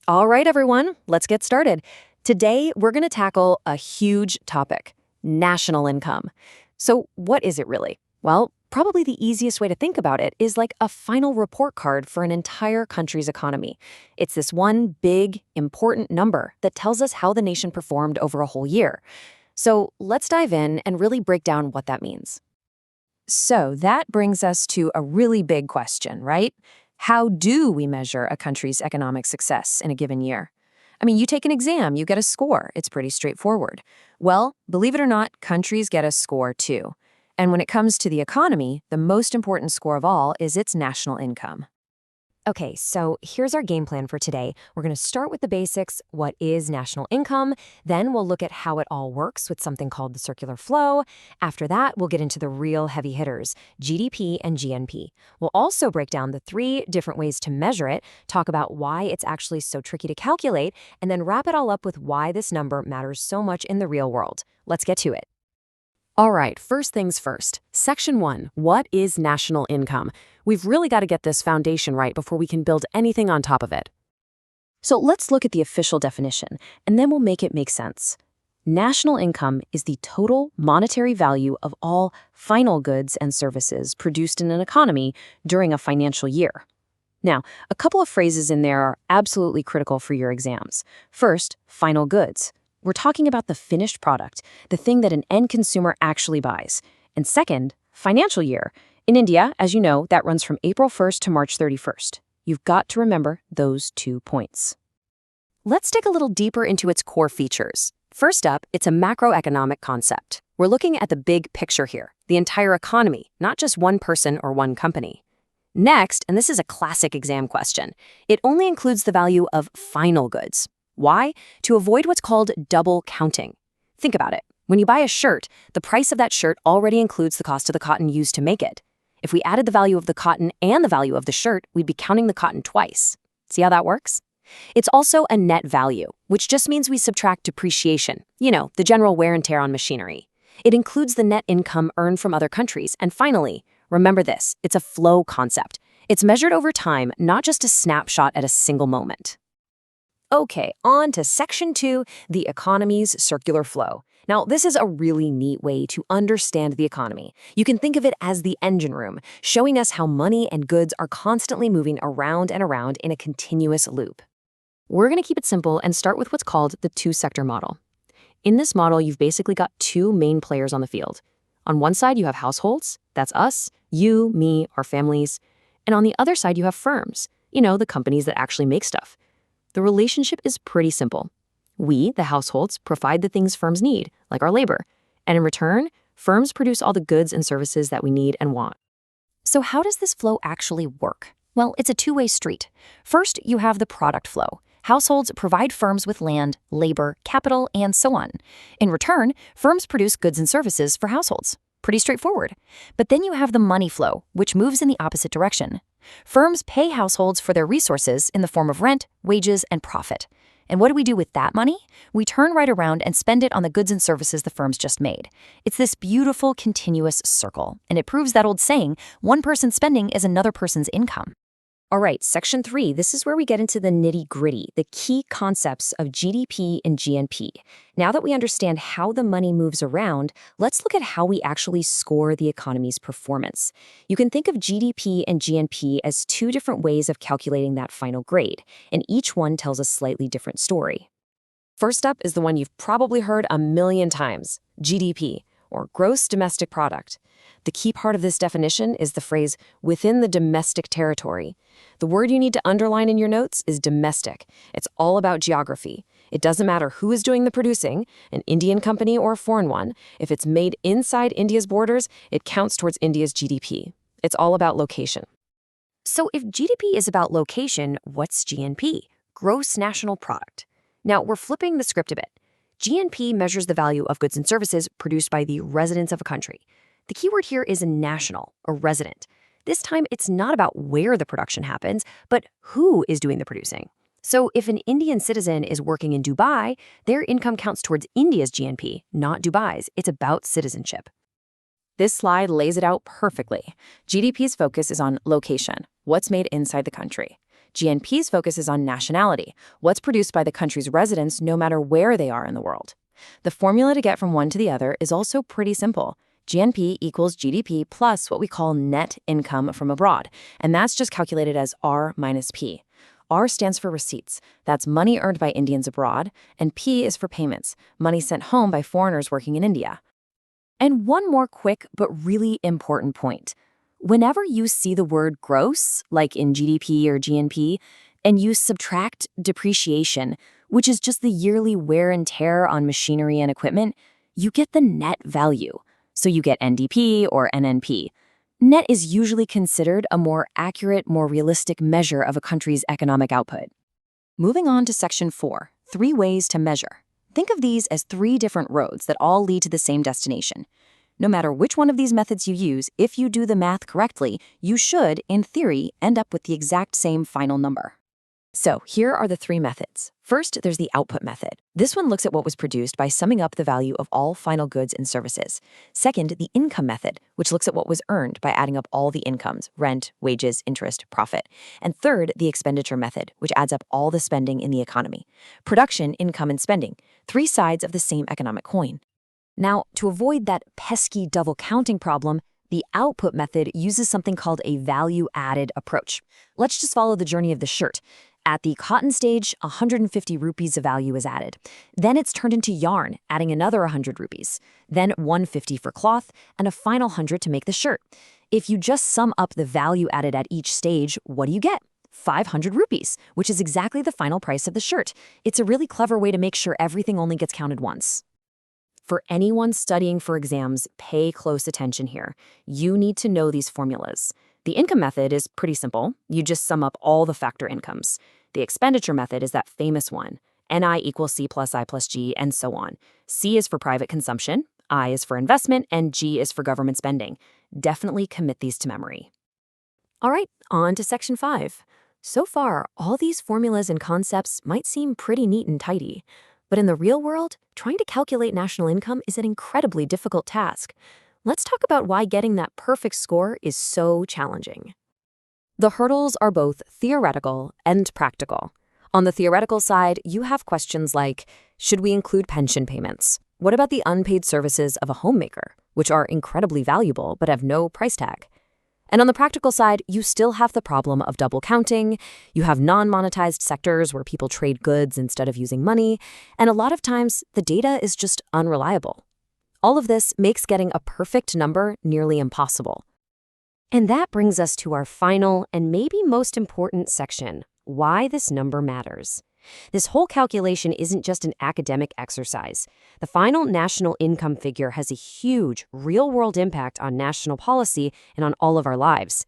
All right, everyone, let's get started. Today, we're going to tackle a huge topic, national income. So, what is it really? Well, probably the easiest way to think about it is like a final report card for an entire country's economy. It's this one big, important number that tells us how the nation performed over a whole year. So, let's dive in and really break down what that means. So that brings us to a really big question, right? How do we measure a country's economic success in a given year? I mean, you take an exam, you get a score. It's pretty straightforward. Well, believe it or not, countries get a score too. And when it comes to the economy, the most important score of all is its national income. Okay, so here's our game plan for today. We're going to start with the basics. What is national income? Then we'll look at how it all works with something called the circular flow. After that, we'll get into the real heavy hitters, GDP and GNP. We'll also break down the 3 different ways to measure it, talk about why it's actually so tricky to calculate, and then wrap it all up with why this number matters so much in the real world. Let's get to it. All right, first things first. Section 1, what is national income? We've really got to get this foundation right before we can build anything on top of it. So let's look at the official definition, and then we'll make it make sense. National income is the total monetary value of all final goods and services produced in an economy during a financial year. Now, a couple of phrases in there are absolutely critical for your exams. First, final goods. We're talking about the finished product, the thing that an end consumer actually buys. And second, financial year. In India, as you know, that runs from April 1st to March 31st. You've got to remember those 2 points. Let's dig a little deeper into its core features. First up, it's a macroeconomic concept. We're looking at the big picture here, the entire economy, not just one person or one company. Next, and this is a classic exam question, it only includes the value of final goods. Why? To avoid what's called double counting. Think about it. When you buy a shirt, the price of that shirt already includes the cost of the cotton used to make it. If we added the value of the cotton and the value of the shirt, we'd be counting the cotton twice. See how that works? It's also a net value, which just means we subtract depreciation, the general wear and tear on machinery. It includes the net income earned from other countries. And finally, remember this, it's a flow concept. It's measured over time, not just a snapshot at a single moment. Okay, on to Section 2, the economy's circular flow. Now, this is a really neat way to understand the economy. You can think of it as the engine room, showing us how money and goods are constantly moving around and around in a continuous loop. We're going to keep it simple and start with what's called the 2-sector model. In this model, you've basically got 2 main players on the field. On one side, you have households. That's us, you, me, our families. And on the other side, you have firms, the companies that actually make stuff. The relationship is pretty simple. We, the households, provide the things firms need, like our labor. And in return, firms produce all the goods and services that we need and want. So how does this flow actually work? Well, it's a 2-way street. First, you have the product flow. Households provide firms with land, labor, capital, and so on. In return, firms produce goods and services for households. Pretty straightforward. But then you have the money flow, which moves in the opposite direction. Firms pay households for their resources in the form of rent, wages, and profit. And what do we do with that money? We turn right around and spend it on the goods and services the firms just made. It's this beautiful, continuous circle, and it proves that old saying, one person's spending is another person's income. All right, Section 3, this is where we get into the nitty-gritty, the key concepts of GDP and GNP. Now that we understand how the money moves around, let's look at how we actually score the economy's performance. You can think of GDP and GNP as 2 different ways of calculating that final grade, and each one tells a slightly different story. First up is the one you've probably heard a million times, GDP, or Gross Domestic Product. The key part of this definition is the phrase, within the domestic territory. The word you need to underline in your notes is domestic. It's all about geography. It doesn't matter who is doing the producing, an Indian company or a foreign one. If it's made inside India's borders, it counts towards India's GDP. It's all about location. So if GDP is about location, what's GNP? Gross National Product. Now, we're flipping the script a bit. GNP measures the value of goods and services produced by the residents of a country. The key word here is national, or resident. This time, it's not about where the production happens, but who is doing the producing. So if an Indian citizen is working in Dubai, their income counts towards India's GNP, not Dubai's. It's about citizenship. This slide lays it out perfectly. GDP's focus is on location, what's made inside the country. GNP's focus is on nationality, what's produced by the country's residents no matter where they are in the world. The formula to get from one to the other is also pretty simple. GNP equals GDP plus what we call net income from abroad, and that's just calculated as R minus P. R stands for receipts. That's money earned by Indians abroad, and P is for payments, money sent home by foreigners working in India. And one more quick but really important point. Whenever you see the word gross, like in GDP or GNP, and you subtract depreciation, which is just the yearly wear and tear on machinery and equipment, you get the net value. So you get NDP or NNP. Net is usually considered a more accurate, more realistic measure of a country's economic output. Moving on to Section 4, 3 ways to measure. Think of these as 3 different roads that all lead to the same destination. No matter which one of these methods you use, if you do the math correctly, you should, in theory, end up with the exact same final number. So here are the 3 methods. First, there's the output method. This one looks at what was produced by summing up the value of all final goods and services. Second, the income method, which looks at what was earned by adding up all the incomes, rent, wages, interest, profit. And third, the expenditure method, which adds up all the spending in the economy. Production, income, and spending, 3 sides of the same economic coin. Now, to avoid that pesky double counting problem, the output method uses something called a value-added approach. Let's just follow the journey of the shirt. At the cotton stage, 150 rupees of value is added. Then it's turned into yarn, adding another 100 rupees. Then 150 for cloth, and a final 100 to make the shirt. If you just sum up the value added at each stage, what do you get? 500 rupees, which is exactly the final price of the shirt. It's a really clever way to make sure everything only gets counted once. For anyone studying for exams, pay close attention here. You need to know these formulas. The income method is pretty simple. You just sum up all the factor incomes. The expenditure method is that famous one. NI equals C plus I plus G, and so on. C is for private consumption, I is for investment, and G is for government spending. Definitely commit these to memory. All right, on to Section 5. So far, all these formulas and concepts might seem pretty neat and tidy. But in the real world, trying to calculate national income is an incredibly difficult task. Let's talk about why getting that perfect score is so challenging. The hurdles are both theoretical and practical. On the theoretical side, you have questions like, should we include pension payments? What about the unpaid services of a homemaker, which are incredibly valuable but have no price tag? And on the practical side, you still have the problem of double counting, you have non-monetized sectors where people trade goods instead of using money, and a lot of times the data is just unreliable. All of this makes getting a perfect number nearly impossible. And that brings us to our final and maybe most important section, why this number matters. This whole calculation isn't just an academic exercise. The final national income figure has a huge, real-world impact on national policy and on all of our lives.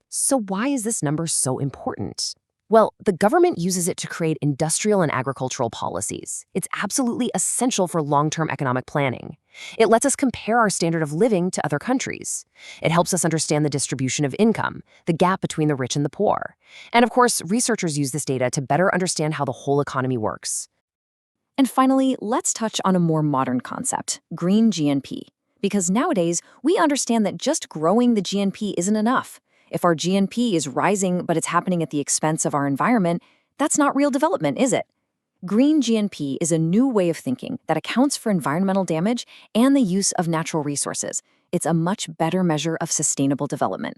So why is this number so important? Well, the government uses it to create industrial and agricultural policies. It's absolutely essential for long-term economic planning. It lets us compare our standard of living to other countries. It helps us understand the distribution of income, the gap between the rich and the poor. And of course, researchers use this data to better understand how the whole economy works. And finally, let's touch on a more modern concept, green GNP. Because nowadays, we understand that just growing the GNP isn't enough. If our GNP is rising but it's happening at the expense of our environment, that's not real development, is it? Green GNP is a new way of thinking that accounts for environmental damage and the use of natural resources. It's a much better measure of sustainable development.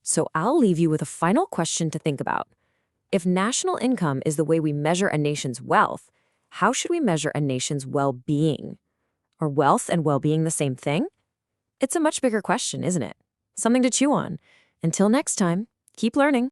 So I'll leave you with a final question to think about. If national income is the way we measure a nation's wealth, how should we measure a nation's well-being? Are wealth and well-being the same thing? It's a much bigger question, isn't it? Something to chew on. Until next time, keep learning.